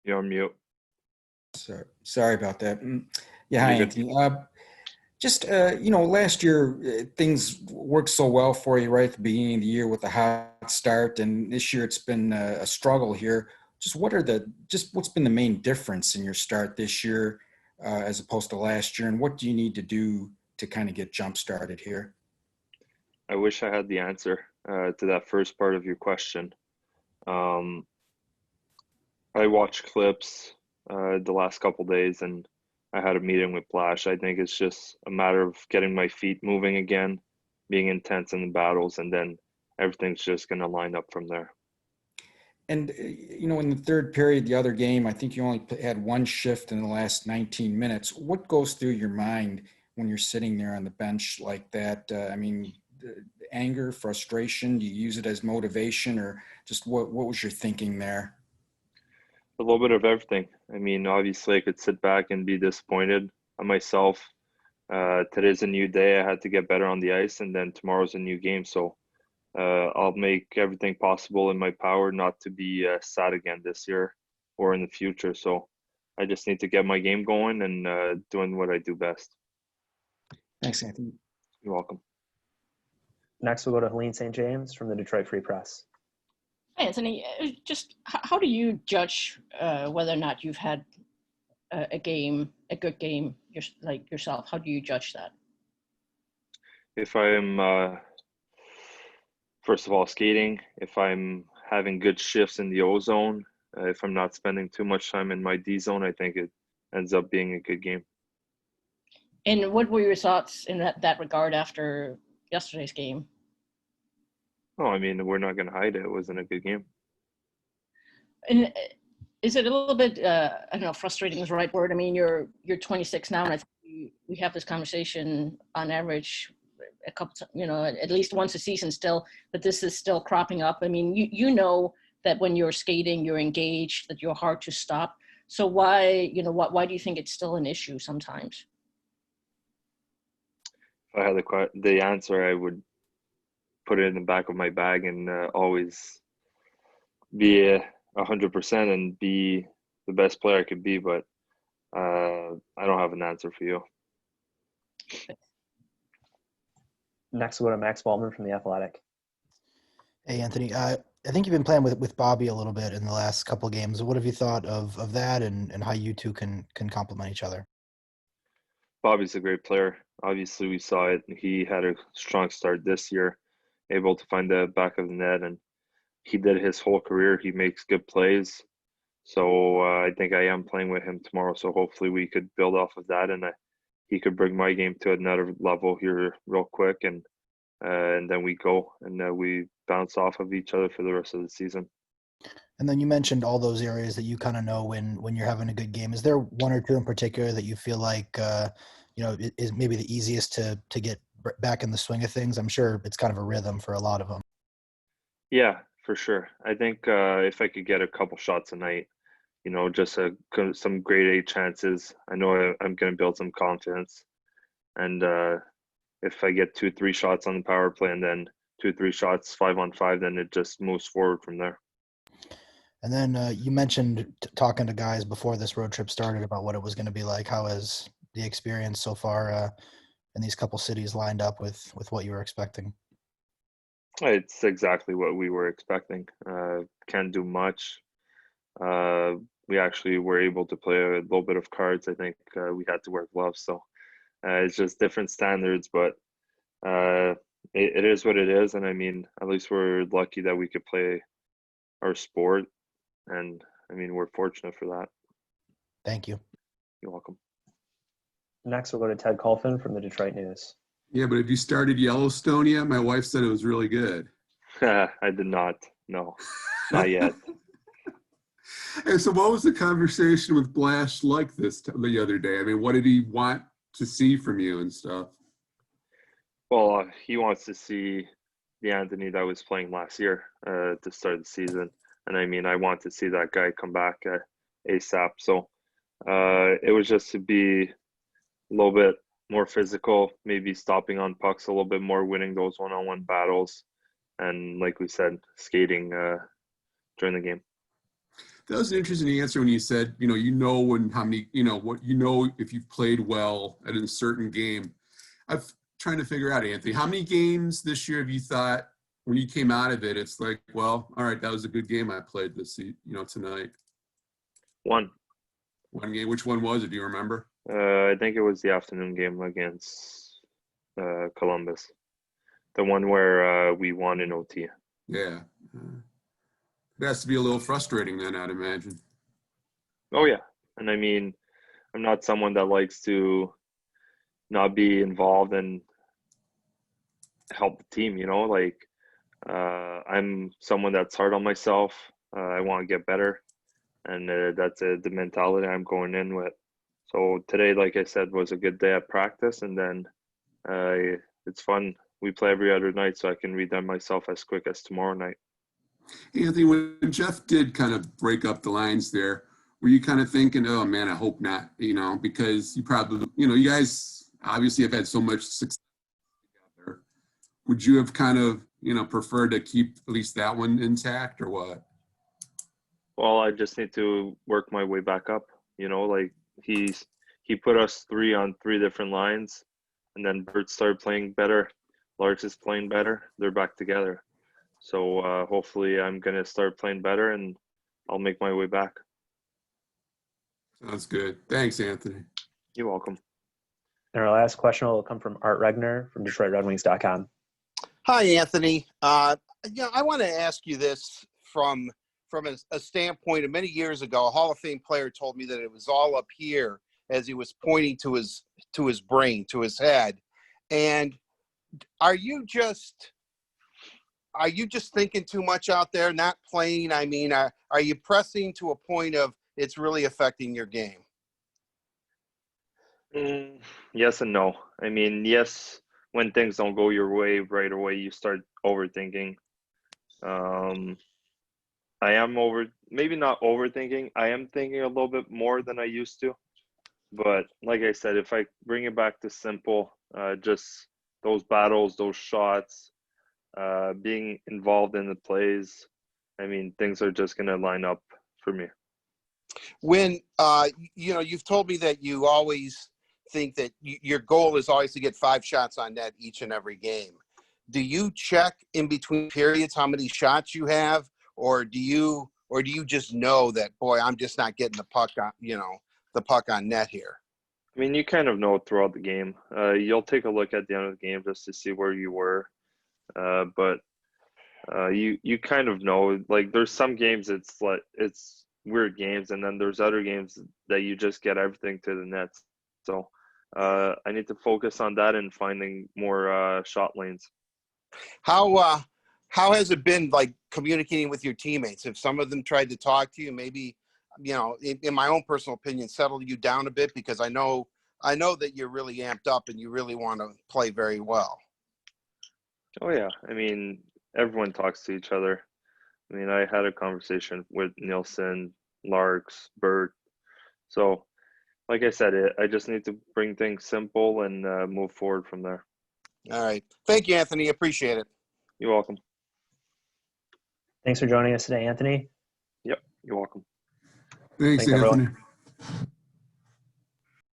You're on mute. Sorry about that. Yeah, hi, You're good. Anthony. Last year things worked so well for you right at the beginning of the year with a hot start, and this year it's been a struggle here. What's been the main difference in your start this year as opposed to last year, and what do you need to do to kind of get jump started here? I wish I had the answer to that first part of your question. Um, I watched clips the last couple days, and I had a meeting with Blash. I think it's just a matter of getting my feet moving again, being intense in the battles, and then everything's just going to line up from there. And in the third period, the other game, I think you only had one shift in the last 19 minutes. What goes through your mind when you're sitting there on the bench like that? Anger, frustration. Do you use it as motivation, or just what was your thinking there? A little bit of everything. I mean, obviously, I could sit back and be disappointed on myself. Today's a new day. I had to get better on the ice, and then tomorrow's a new game. So I'll make everything possible in my power not to be sad again this year or in the future. So I just need to get my game going and doing what I do best. Thanks, Anthony. You're welcome. Next, we'll go to Helene St. James from the Detroit Free Press. Hi, Anthony. Just how do you judge whether or not you've had a good game, like yourself? How do you judge that? If I'm first of all skating, if I'm having good shifts in the O zone, if I'm not spending too much time in my D zone, I think it ends up being a good game. And what were your thoughts in that regard after yesterday's game? Oh, I mean, we're not going to hide it. It wasn't a good game. And is it a little bit, I don't know, frustrating is the right word. I mean, you're 26 now, and I think we have this conversation on average a couple, at least once a season still, but this is still cropping up. I mean, you know that when you're skating, you're engaged, that you're hard to stop. So why do you think it's still an issue sometimes? If I had the answer, I would put it in the back of my bag and always be 100% and be the best player I could be. But I don't have an answer for you. Next, we'll go to Max Waldman from The Athletic. Hey, Anthony. I think you've been playing with Bobby a little bit in the last couple of games. What have you thought of that and how you two can complement each other? Bobby's a great player. Obviously, we saw it. He had a strong start this year, able to find the back of the net, and he did his whole career. He makes good plays. So I think I am playing with him tomorrow. So hopefully we could build off of that, and he could bring my game to another level here real quick, and then we go and we bounce off of each other for the rest of the season. And then you mentioned all those areas that you kind of know when you're having a good game. Is there one or two in particular that you feel like is maybe the easiest to get back in the swing of things? I'm sure it's kind of a rhythm for a lot of them. Yeah, for sure. I think if I could get a couple shots a night, just some grade A chances, I know I'm going to build some confidence. And if I get 2-3 shots on the power play and then 2-3 shots 5-on-5, then it just moves forward from there. And then you mentioned talking to guys before this road trip started about what it was going to be like. How has the experience so far in these couple cities lined up with what you were expecting? It's exactly what we were expecting. Can't do much. We actually were able to play a little bit of cards. I think we had to wear gloves. So it's just different standards, but it is what it is. And I mean, at least we're lucky that we could play our sport. And I mean, we're fortunate for that. Thank you. You're welcome. Next, we'll go to Ted Colfin from the Detroit News. Yeah, but have you started Yellowstone yet? My wife said it was really good. I did not. No, not yet. And so what was the conversation with Blash like the other day? I mean, what did he want to see from you and stuff? Well, he wants to see the Anthony that was playing last year to start the season. And I mean, I want to see that guy come back ASAP. So it was just to be a little bit more physical, maybe stopping on pucks a little bit more, winning those one-on-one battles. And like we said, skating during the game. That was an interesting answer when you said, when how many, if you've played well at a certain game. I'm trying to figure out, Anthony, how many games this year have you thought when you came out of it, it's like, well, all right, that was a good game I played tonight. One game. Which one was it? Do you remember? I think it was the afternoon game against Columbus, the one where we won in OT. Yeah. It has to be a little frustrating then, I'd imagine. Oh yeah, and I mean, I'm not someone that likes to not be involved and help the team. I'm someone that's hard on myself. I want to get better, and that's the mentality I'm going in with. So today, like I said, was a good day at practice, and then it's fun. We play every other night, so I can read them myself as quick as tomorrow night. Anthony, when Jeff did kind of break up the lines there, were you kind of thinking, oh man, I hope not, because you probably, you guys obviously have had so much success together. Would you have kind of, preferred to keep at least that one intact or what? Well, I just need to work my way back up. He put us 3 on 3 different lines, and then Bert started playing better. Larks is playing better. They're back together. So hopefully I'm going to start playing better, and I'll make my way back. Sounds good. Thanks, Anthony. You're welcome. And our last question will come from Art Regner from DetroitRedWings.com. Hi, Anthony. I want to ask you this from a standpoint of many years ago. A Hall of Fame player told me that it was all up here as he was pointing to his brain, to his head. And are you just thinking too much out there, not playing? I mean, are you pressing to a point of it's really affecting your game? Yes and no. I mean, yes, when things don't go your way right away, you start overthinking. I am maybe not overthinking. I am thinking a little bit more than I used to. But like I said, if I bring it back to simple, just those battles, those shots, being involved in the plays, I mean, things are just going to line up for me. When, you've told me that you always think that your goal is always to get 5 shots on net each and every game. Do you check in between periods how many shots you have, or do you just know that, boy, I'm just not getting the puck on net here? I mean, you kind of know throughout the game. You'll take a look at the end of the game just to see where you were. But you kind of know, like, there's some games it's weird games, and then there's other games that you just get everything to the net. So I need to focus on that and finding more shot lanes. How has it been, like, communicating with your teammates? Have some of them tried to talk to you, maybe, in my own personal opinion, settle you down a bit? Because I know that you're really amped up and you really want to play very well. Oh yeah, I mean, everyone talks to each other. I mean, I had a conversation with Nielsen, Larks, Bert. So, like I said, I just need to bring things simple and move forward from there. All right. Thank you, Anthony. Appreciate it. You're welcome. Thanks for joining us today, Anthony. Yep, you're welcome. Thanks, Thanks, everyone. Anthony.